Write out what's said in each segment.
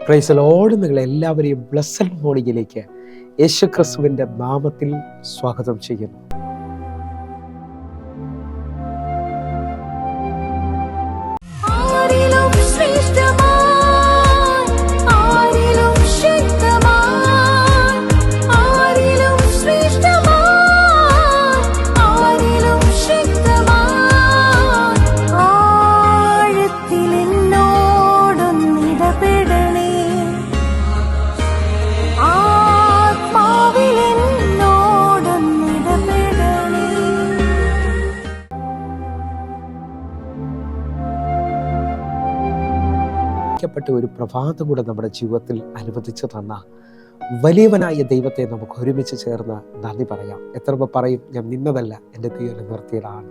Praise the Lord. നിങ്ങളെല്ലാവരെയും blessed മോർണിംഗിലേക്ക് യേശുക്രിസ്തുവിൻ്റെ നാമത്തിൽ സ്വാഗതം ചെയ്യുന്നു. ഒരു പ്രഭാതം കൂടെ നമ്മുടെ ജീവിതത്തിൽ അനുവദിച്ചു തന്ന വലിയവനായ ദൈവത്തെ നമുക്ക് ഒരുമിച്ച് ചേർന്ന് നന്ദി പറയാം. എത്ര പറയും, ഞാൻ നിന്നതല്ല, എൻ്റെ ദൈവം നിർത്തിയതാണ്.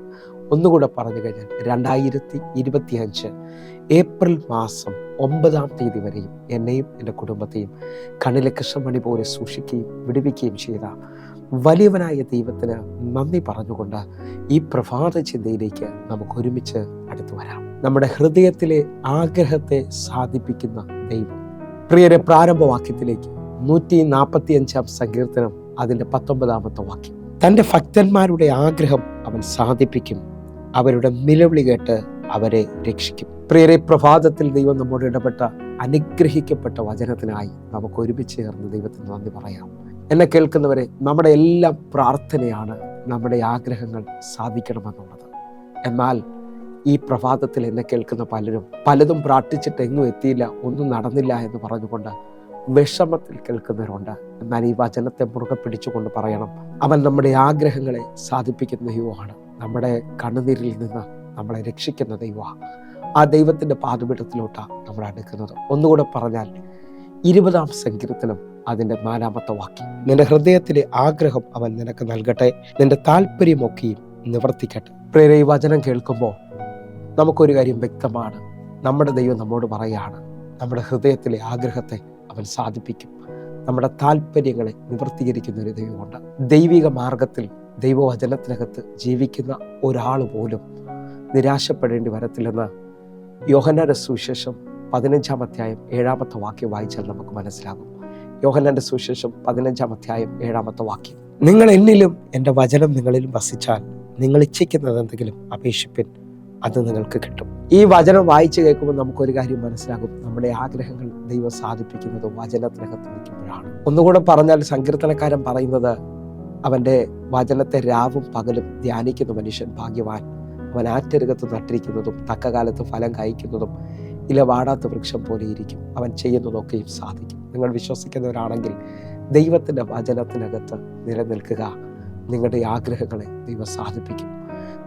ഒന്നുകൂടെ പറഞ്ഞു കഴിഞ്ഞാൽ 2025 ഏപ്രിൽ മാസം 9-ാം തീയതി വരെയും എന്നെയും എൻ്റെ കുടുംബത്തെയും കണ്ണിലെ കൃഷ്ണമണി പോലെ സൂക്ഷിക്കുകയും വിടുവിക്കുകയും ചെയ്ത വലിയവനായ ദൈവത്തിന് നന്ദി പറഞ്ഞുകൊണ്ട് ഈ പ്രഭാത ചിന്തയിലേക്ക് നമുക്ക് ഒരുമിച്ച് അടുത്തു വരാം. നമ്മുടെ ഹൃദയത്തിലെ ആഗ്രഹത്തെ സാധിപ്പിക്കുന്ന ദൈവം. പ്രിയരെ, പ്രാരംഭവാക്യത്തിലേക്ക് 145-ാം സങ്കീർത്തനം അതിൻ്റെ 19-ാമത്തെ വാക്യം. തൻ്റെ ഭക്തന്മാരുടെ ആഗ്രഹം അവൻ സാധിപ്പിക്കും, അവരുടെ നിലവിളി കേട്ട് അവരെ രക്ഷിക്കും. പ്രിയരെ, പ്രഭാതത്തിൽ ദൈവം നമ്മോട് ഇടപെട്ട അനുഗ്രഹിക്കപ്പെട്ട വചനത്തിനായി നമുക്ക് ഒരുമിച്ച് ചേർന്ന് ദൈവത്തിന് നന്ദി പറയാം. എന്നെ കേൾക്കുന്നവരെ, നമ്മുടെ എല്ലാം പ്രാർത്ഥനയാണ് നമ്മുടെ ആഗ്രഹങ്ങൾ സാധിക്കണമെന്നുള്ളത്. എന്നാൽ ഈ പ്രഭാതത്തിൽ എന്നെ കേൾക്കുന്ന പലതും പ്രാർത്ഥിച്ചിട്ട് എങ്ങും എത്തിയില്ല, ഒന്നും നടന്നില്ല എന്ന് പറഞ്ഞുകൊണ്ട് വിഷമത്തിൽ കേൾക്കുന്നവരുണ്ട്. എന്നാൽ ഈ വചനത്തെ മുറുകെ പിടിച്ചുകൊണ്ട് പറയണം, അവൻ നമ്മുടെ ആഗ്രഹങ്ങളെ സാധിപ്പിക്കുന്ന ദൈവമാണ്. നമ്മുടെ കണ്ണുനീരിൽ നിന്ന് നമ്മളെ രക്ഷിക്കുന്ന ദൈവമാണ്. ആ ദൈവത്തിൻ്റെ പാദപീഠത്തിലോട്ടാണ് നമ്മൾ അടുക്കുന്നത്. ഒന്നുകൂടെ പറഞ്ഞാൽ 20-ാം സങ്കീർത്തനം അതിൻ്റെ 4-ാമത്തെ വാക്യം. നിന്റെ ഹൃദയത്തിലെ ആഗ്രഹം അവൻ നിനക്ക് നൽകട്ടെ, നിന്റെ താല്പര്യമൊക്കെയും നിവർത്തിക്കട്ടെ. പ്രിയരെ, ഈ വചനം കേൾക്കുമ്പോൾ നമുക്കൊരു കാര്യം വ്യക്തമാണ്. നമ്മുടെ ദൈവം നമ്മോട് പറയുകയാണ്, നമ്മുടെ ഹൃദയത്തിലെ ആഗ്രഹത്തെ അവൻ സാധിപ്പിക്കും, നമ്മുടെ താല്പര്യങ്ങളെ നിവർത്തീകരിക്കുന്ന ഒരു ദൈവമുണ്ട്. ദൈവിക മാർഗത്തിൽ ദൈവവചനത്തിനകത്ത് ജീവിക്കുന്ന ഒരാൾ പോലും നിരാശപ്പെടേണ്ടി വരത്തില്ലെന്ന് യോഹന്നാന്റെ സുവിശേഷം 15-ാം അധ്യായം 7-ാമത്തെ വാക്യം വായിച്ചാൽ നമുക്ക് മനസ്സിലാകും. യോഹന്നാന്റെ സുവിശേഷം 15-ാം അധ്യായം 7-ാമത്തെ വാക്യം. നിങ്ങൾ എന്നിലും എൻ്റെ വചനം നിങ്ങളിലും വസിച്ചാൽ നിങ്ങൾ ഇച്ഛിക്കുന്നത് എന്തെങ്കിലും അപേക്ഷിപ്പിൻ, അത് നിങ്ങൾക്ക് കിട്ടും. ഈ വചനം വായിച്ചു കേൾക്കുമ്പോൾ നമുക്കൊരു കാര്യം മനസ്സിലാകും, നമ്മുടെ ആഗ്രഹങ്ങൾ ദൈവം സാധിപ്പിക്കുന്നത് വചനത്തിനകത്ത് നിൽക്കുമ്പോഴാണ്. ഒന്നുകൂടെ പറഞ്ഞാൽ, സങ്കീർത്തനക്കാരൻ പറയുന്നത്, അവൻ്റെ വചനത്തെ രാവും പകലും ധ്യാനിക്കുന്ന മനുഷ്യൻ ഭാഗ്യവാൻ. അവൻ ആറ്റരുകത്ത് നട്ടിരിക്കുന്നതും തക്കകാലത്ത് ഫലം കായ്ക്കുന്നതും ഇല വാടാത്ത വൃക്ഷം പോലെ ഇരിക്കും. അവൻ ചെയ്യുന്നതൊക്കെയും സാധിക്കും. നിങ്ങൾ വിശ്വസിക്കുന്നവരാണെങ്കിൽ ദൈവത്തിൻ്റെ വചനത്തിനകത്ത് നിലനിൽക്കുക. നിങ്ങളുടെ ആഗ്രഹങ്ങളെ ദൈവം സാധിപ്പിക്കും.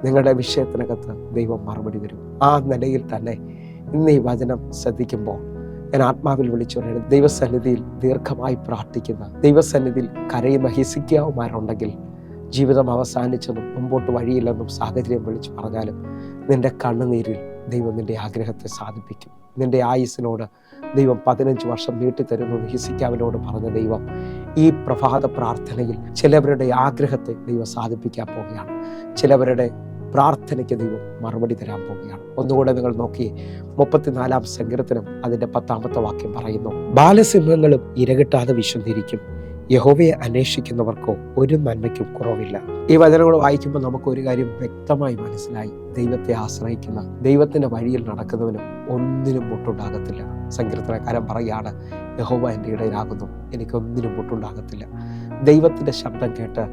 നിങ്ങളുടെ വിഷയത്തിനകത്ത് ദൈവം മറുപടി തരും. ആ നിലയിൽ തന്നെ ഇന്ന് ഈ വചനം ശ്രദ്ധിക്കുമ്പോൾ ഞാൻ ആത്മാവിൽ വിളിച്ചു പറയുന്നത്, ദൈവസന്നിധിയിൽ ദീർഘമായി പ്രാർത്ഥിക്കുന്ന, ദൈവസന്നിധിയിൽ കരയുന്ന ഹിസ്കിയാവുമാരുണ്ടെങ്കിൽ, ജീവിതം അവസാനിച്ചെന്നും മുമ്പോട്ട് വഴിയില്ലെന്നും സാഹചര്യം വിളിച്ചു പറഞ്ഞാലും നിന്റെ കണ്ണുനീരിൽ ദൈവം നിന്റെ ആഗ്രഹത്തെ സാധിപ്പിക്കും. നിന്റെ ആയുസ്സിനോട് ദൈവം 15 വർഷം നീട്ടിത്തരുന്നു ഹിസ്കിയാവിനോട് പറഞ്ഞ ദൈവം ഈ പ്രഭാത പ്രാർത്ഥനയിൽ ചിലവരുടെ ആഗ്രഹത്തെ ദൈവം സാധിപ്പിക്കാൻ പോവുകയാണ്. ചിലവരുടെ പ്രാർത്ഥനയ്ക്ക് ദൈവം മറുപടി തരാൻ പോവുകയാണ്. ഒന്നുകൂടെ നിങ്ങൾ നോക്കിയേ, 34-ാം സങ്കീർത്തനം അതിൻ്റെ 10-ാമത്തെ വാക്യം പറയുന്നു, ബാലസിംഹങ്ങളും ഇരകിട്ടാതെ വിശന്നിരിക്കും, യഹോവയെ അന്വേഷിക്കുന്നവർക്കോ ഒരു നന്മയ്ക്കും കുറവില്ല. ഈ വചനങ്ങൾ വായിക്കുമ്പോൾ നമുക്കൊരു കാര്യം വ്യക്തമായി മനസ്സിലായി, ദൈവത്തെ ആശ്രയിക്കുന്ന, ദൈവത്തിൻ്റെ വഴിയിൽ നടക്കുന്നവനും ഒന്നിനും മുട്ടുണ്ടാകത്തില്ല. സങ്കീർത്തനക്കാരൻ പറയുകയാണ്, യഹോവ എൻ്റെ ഇടയിലാകുന്നു, എനിക്കൊന്നിനും മുട്ടുണ്ടാകത്തില്ല. ദൈവത്തിൻ്റെ ശബ്ദം കേട്ട്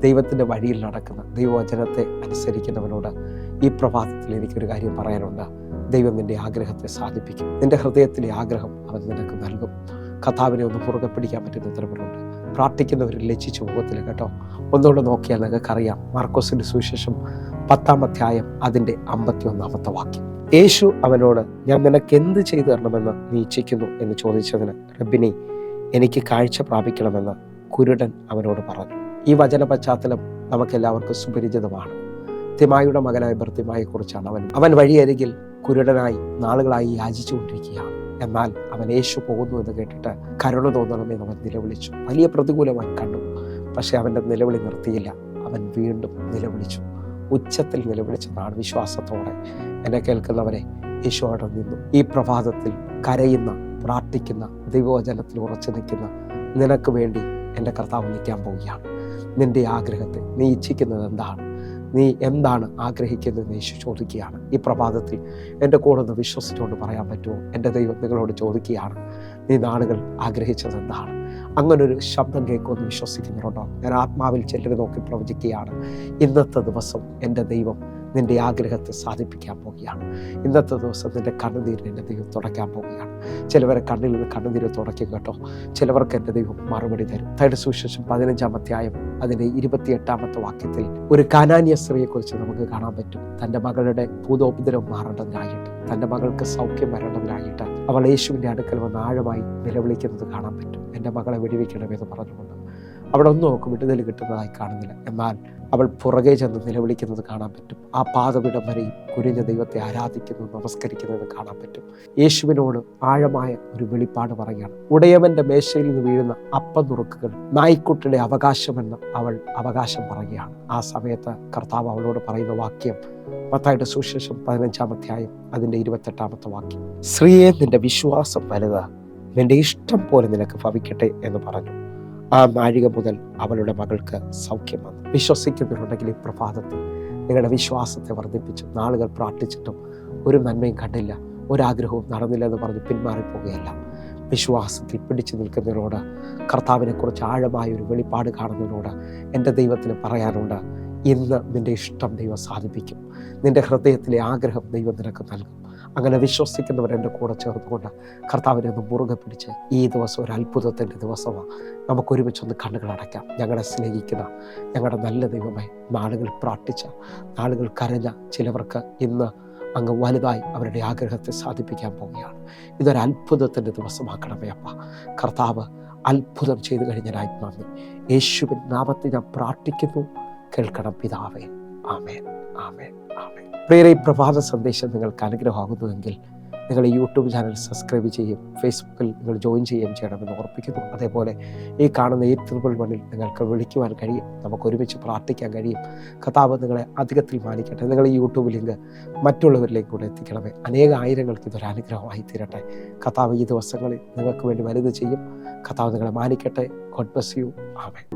ദൈവത്തിൻ്റെ വഴിയിൽ നടക്കുന്ന, ദൈവവചനത്തെ അനുസരിക്കുന്നവനോട് ഈ പ്രഭാതത്തിൽ എനിക്കൊരു കാര്യം പറയാനുണ്ട്. ദൈവം നിൻ്റെ ആഗ്രഹത്തെ സാധിപ്പിക്കും. നിൻ്റെ ഹൃദയത്തിലെ ആഗ്രഹം അവൻ നിനക്ക് നൽകും. കർത്താവിനെ ഒന്ന് മുറുകെ പിടിക്കാൻ പറ്റുന്ന ഉത്തരവുകളുണ്ട്. പ്രാർത്ഥിക്കുന്നവർ ലജ്ജിച്ചു പോകത്തില്ല കേട്ടോ. ഒന്നുകൂടെ നോക്കിയാൽ നിങ്ങൾക്കറിയാം. മാർക്കോസിന്റെ സുവിശേഷം 10-ാം അധ്യായം അതിൻ്റെ 51-ാമത്തെ വാക്യം. യേശു അവനോട്, ഞാൻ നിനക്ക് എന്ത് ചെയ്തു തരണമെന്ന് നീ ഇച്ഛിക്കുന്നു എന്ന് ചോദിച്ചതിന്, റബ്ബിനി, എനിക്ക് കാഴ്ച പ്രാപിക്കണമെന്ന് കുരുടൻ അവനോട് പറഞ്ഞു. ഈ വചന പശ്ചാത്തലം നമുക്കെല്ലാവർക്കും സുപരിചിതമാണ്. തിമായിയുടെ മകനായ ബർത്തിമായെ കുറിച്ചാണ്. അവൻ വഴിയരികിൽ കുരുടനായി നാളുകളായി യാചിച്ചുകൊണ്ടിരിക്കുകയാണ്. എന്നാൽ അവൻ യേശു പോകുന്നു എന്ന് കേട്ടിട്ട് കരുണ തോന്നണമെന്ന് അവൻ നിലവിളിച്ചു. വലിയ പ്രതികൂലം കണ്ടു, പക്ഷെ അവൻ്റെ നിലവിളി നിർത്തിയില്ല. അവൻ വീണ്ടും നിലവിളിച്ചു. ഉച്ചത്തിൽ നിലവിളിച്ചതാണ് വിശ്വാസത്തോടെ. എന്നെ കേൾക്കുന്നവരെ, യേശു അവിടെ നിന്നു. ഈ പ്രഭാതത്തിൽ കരയുന്ന, പ്രാർത്ഥിക്കുന്ന, ദൈവവചനത്തിൽ ഉറച്ചു നിൽക്കുന്ന നിനക്ക് വേണ്ടി എൻ്റെ കർത്താവ് നിൽക്കാൻ പോവുകയാണ്. നിൻ്റെ ആഗ്രഹത്തെ നീ ഇച്ഛിക്കുന്നത് എന്താണ്? നീ എന്താണ് ആഗ്രഹിക്കുന്നതെന്ന് യേശു ചോദിക്കുകയാണ്. ഈ പ്രഭാതത്തിൽ എൻ്റെ കൂടെ ഒന്ന് വിശ്വസിച്ചുകൊണ്ട് പറയാൻ പറ്റുമോ? എൻ്റെ ദൈവം നിങ്ങളോട് ചോദിക്കുകയാണ്, നീ നാളുകൾ ആഗ്രഹിച്ചത് എന്താണ്? അങ്ങനൊരു ശബ്ദം കേൾക്കുമെന്ന് വിശ്വസിക്കുന്നുണ്ടോ? ഞാൻ ആത്മാവിൽ ചിലർ നോക്കി പ്രവചിക്കുകയാണ്, ഇന്നത്തെ ദിവസം എൻ്റെ ദൈവം നിൻ്റെ ആഗ്രഹത്തെ സാധിപ്പിക്കാൻ പോവുകയാണ്. ഇന്നത്തെ ദിവസം നിൻ്റെ കണ്ണുനീരിന് എൻ്റെ ദൈവം തുടയ്ക്കാൻ പോവുകയാണ്. ചിലവരെ കണ്ണിൽ നിന്ന് കണ്ണുനീര് തുടയ്ക്കും കേട്ടോ. ചിലവർക്ക് എൻ്റെ ദൈവം മറുപടി തരും. തയുടെ സുവിശേഷം 15-ാം അധ്യായം അതിൻ്റെ 28-ാമത്തെ വാക്യത്തിൽ ഒരു കാനാന്യ സ്ത്രീയെക്കുറിച്ച് നമുക്ക് കാണാൻ പറ്റും. തൻ്റെ മകളുടെ ഭൂതോപദ്രവം മാറേണ്ടതിനായിട്ട്, തൻ്റെ മകൾക്ക് സൗഖ്യം വരേണ്ടതിനായിട്ട് അവൾ യേശുവിൻ്റെ അടുക്കൽ വന്ന് ആഴമായി നിലവിളിക്കുന്നത് കാണാൻ പറ്റും. എൻ്റെ മകളെ വെടിവെക്കണമെന്ന് പറഞ്ഞുകൊണ്ട്. അവിടെ ഒന്നും അവൾക്ക് വിടുതൽ കിട്ടുന്നതായി കാണുന്നില്ല. എന്നാൽ അവൾ പുറകെ ചെന്ന് നിലവിളിക്കുന്നത് കാണാൻ പറ്റും. ആ പാദപീഠം വരെയും കുനിഞ്ഞ ദൈവത്തെ ആരാധിക്കുന്നു, നമസ്കരിക്കുന്നത് കാണാൻ പറ്റും. യേശുവിനോട് ആഴമായ ഒരു വെളിപ്പാട് പറയുകയാണ്. ഉടയവന്റെ മേശയിൽ നിന്ന് വീഴുന്ന അപ്പം നുറുക്കുകൾ നായ്ക്കുട്ടിയുടെ അവകാശമെന്ന് അവൾ അവകാശം പറയുകയാണ്. ആ സമയത്ത് കർത്താവ് അവളോട് പറയുന്ന വാക്യം മത്തായിയുടെ സുവിശേഷം 15-ാം അധ്യായം അതിൻ്റെ 28-ാമത്തെ വാക്യം, സ്ത്രീയെ നിന്റെ വിശ്വാസം വലുത്, നിന്റെ ഇഷ്ടം പോലെ നിനക്ക് ഭവിക്കട്ടെ എന്ന് പറഞ്ഞു. ആ നാഴിക മുതൽ അവളുടെ മകൾക്ക് സൗഖ്യം വന്നു. വിശ്വസിക്കുന്നുണ്ടെങ്കിൽ ഈ പ്രഭാതത്തിൽ നിങ്ങളുടെ വിശ്വാസത്തെ വർദ്ധിപ്പിച്ച്, നാളുകൾ പ്രാർത്ഥിച്ചിട്ടും ഒരു നന്മയും കണ്ടില്ല, ഒരാഗ്രഹവും നടന്നില്ല എന്ന് പറഞ്ഞ് പിന്മാറിപ്പോവുകയല്ല. വിശ്വാസത്തിൽ പിടിച്ചു നിൽക്കുന്നതിനോട്, കർത്താവിനെക്കുറിച്ച് ആഴമായ ഒരു വെളിപ്പാട് കാണുന്നതിനോട് എൻ്റെ ദൈവത്തിന് പറയാനുണ്ട്, ഇന്ന് നിൻ്റെ ഇഷ്ടം ദൈവം സാധിപ്പിക്കും. നിൻ്റെ ഹൃദയത്തിലെ ആഗ്രഹം ദൈവം നിനക്ക് നൽകും. അങ്ങനെ വിശ്വസിക്കുന്നവർ എൻ്റെ കൂടെ ചേർന്നുകൊണ്ട് കർത്താവിനെ ഒന്ന് മുറുകെ പിടിച്ച്, ഈ ദിവസം ഒരു അത്ഭുതത്തിൻ്റെ ദിവസമാണ്. നമുക്കൊരുമിച്ചൊന്ന് കണ്ണുകൾ അടയ്ക്കാം. ഞങ്ങളെ സ്നേഹിക്കുന്ന ഞങ്ങളുടെ നല്ല ദൈവമേ, നാളുകൾ പ്രാർത്ഥിച്ച, നാളുകൾ കരഞ്ഞ ചിലവർക്ക് ഇന്ന് അങ്ങ് വലുതായി അവരുടെ ആഗ്രഹത്തെ സാധിപ്പിക്കാൻ പോവുകയാണ്. ഇതൊരു അത്ഭുതത്തിൻ്റെ ദിവസമാക്കണമേ അപ്പ. കർത്താവ് അത്ഭുതം ചെയ്തു കഴിഞ്ഞാൽ നന്ദി. യേശുവിൻ നാമത്തിൽ ഞാൻ പ്രാർത്ഥിക്കുന്നു, കേൾക്കണം പിതാവേ. ആമേൻ, ആമേൻ, ആമേൻ. പ്രിയരെ, ഈ പ്രഭാത സന്ദേശം നിങ്ങൾക്ക് അനുഗ്രഹമാകുന്നുവെങ്കിൽ നിങ്ങൾ ഈ യൂട്യൂബ് ചാനൽ സബ്സ്ക്രൈബ് ചെയ്യും, ഫേസ്ബുക്കിൽ നിങ്ങൾ ജോയിൻ ചെയ്യുകയും ചെയ്യണമെന്ന് ഓർപ്പിക്കുന്നു. അതേപോലെ ഈ കാണുന്ന 811 നിങ്ങൾക്ക് വിളിക്കുവാൻ കഴിയും, നമുക്ക് ഒരുമിച്ച് പ്രാർത്ഥിക്കാൻ കഴിയും. കർത്താവ് നിങ്ങളെ അധികത്തിൽ മാനിക്കട്ടെ. നിങ്ങൾ ഈ യൂട്യൂബ് ലിങ്ക് മറ്റുള്ളവരിലേക്ക് കൂടെ എത്തിക്കണമേ. ആയിരങ്ങൾക്ക് ഇതൊരു അനുഗ്രഹമായി തീരട്ടെ. കർത്താവ് ഈ ദിവസങ്ങളിൽ നിങ്ങൾക്ക് വേണ്ടി വലുത് ചെയ്യും. കർത്താവ് നിങ്ങളെ മാനിക്കട്ടെ. God bless you. ആമേൻ.